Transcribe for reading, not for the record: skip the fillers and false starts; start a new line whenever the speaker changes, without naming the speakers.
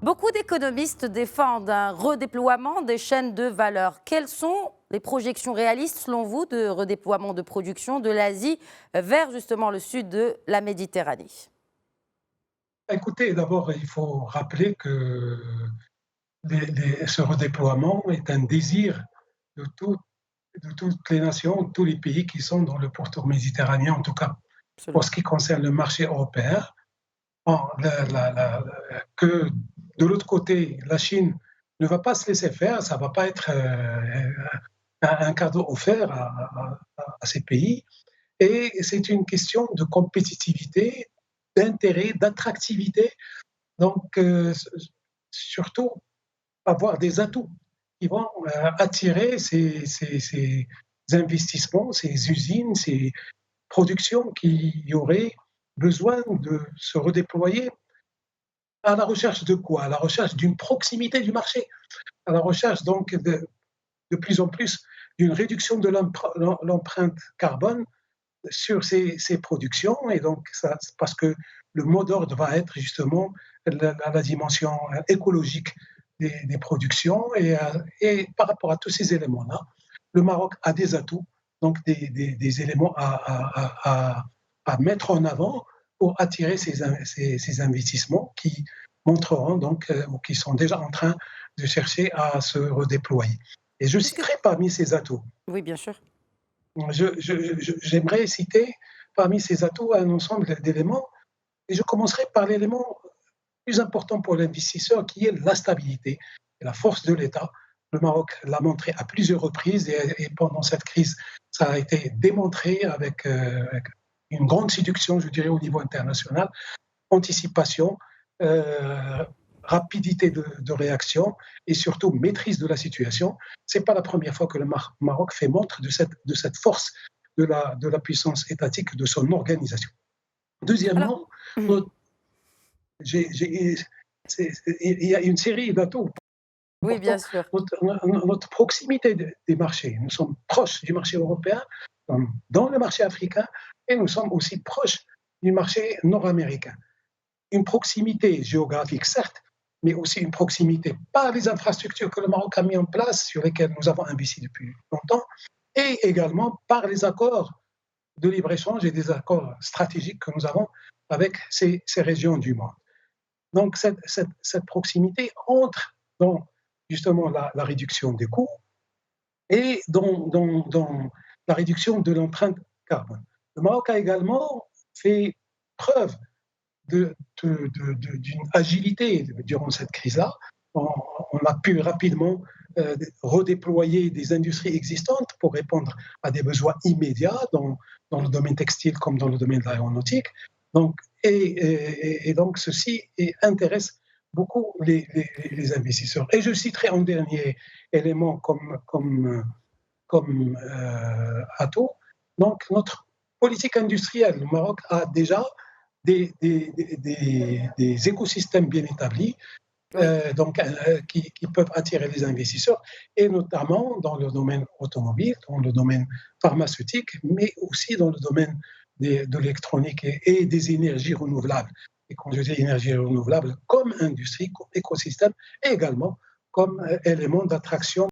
Beaucoup d'économistes défendent un redéploiement des chaînes de valeur. Quelles sont les projections réalistes, selon vous, de redéploiement de production de l'Asie vers justement le sud de la Méditerranée?
Écoutez, d'abord, il faut rappeler que ce redéploiement est un désir de, tout- de toutes les nations, de tous les pays qui sont dans le pourtour méditerranéen, en tout cas pour
Absolument.
ce qui concerne le marché européen. Bon, que de l'autre côté, la Chine ne va pas se laisser faire, ça ne va pas être un cadeau offert à ces pays. Et c'est une question de compétitivité, d'intérêt, d'attractivité. Donc, surtout, avoir des atouts qui vont attirer ces investissements, ces usines, ces productions qui auraient besoin de se redéployer à la recherche de quoi? À la recherche d'une proximité du marché, à la recherche donc de plus en plus d'une réduction de l'empreinte carbone sur ces productions. Et donc, ça, parce que le mot d'ordre va être justement la dimension écologique des productions. Et par rapport à tous ces éléments-là, le Maroc a des atouts, donc des éléments à mettre en avant pour attirer ces investissements qui montreront donc, ou qui sont déjà en train de chercher à se redéployer. Et je
Puisque...
citerai parmi ces atouts,
Oui, bien sûr.
j'aimerais citer parmi ces atouts un ensemble d'éléments, et je commencerai par l'élément plus important pour l'investisseur, qui est la stabilité et la force de l'État. Le Maroc l'a montré à plusieurs reprises, et pendant cette crise, ça a été démontré avec une grande séduction, je dirais, au niveau international. Anticipation, euh, rapidité de réaction et surtout maîtrise de la situation. Ce n'est pas la première fois que le Maroc fait montre de cette force de la puissance étatique, de son organisation.
Alors,
Deuxièmement, j'ai- il y a une série d'atouts
oui, bien
importants.
sûr.
Notre proximité des marchés. Nous sommes proches du marché européen, dans le marché africain, et nous sommes aussi proches du marché nord-américain. Une proximité géographique, certes, mais aussi une proximité par les infrastructures que le Maroc a mis en place, sur lesquelles nous avons investi depuis longtemps, et également par les accords de libre-échange et des accords stratégiques que nous avons avec ces régions du monde. Donc, cette proximité entre dans justement la réduction des coûts et dans la réduction de l'empreinte carbone. Le Maroc a également fait preuve d'une agilité durant cette crise-là. On a pu rapidement redéployer des industries existantes pour répondre à des besoins immédiats dans le domaine textile comme dans le domaine de l'aéronautique. Donc, et donc, ceci intéresse beaucoup les investisseurs. Et je citerai un dernier élément comme atout. Donc, notre politique industrielle, le Maroc a déjà des écosystèmes bien établis,
Oui.
donc, qui peuvent attirer les investisseurs, et notamment dans le domaine automobile, dans le domaine pharmaceutique, mais aussi dans le domaine de l'électronique et des énergies renouvelables. Et quand je dis énergie renouvelable, comme industrie, comme écosystème, et également comme élément d'attraction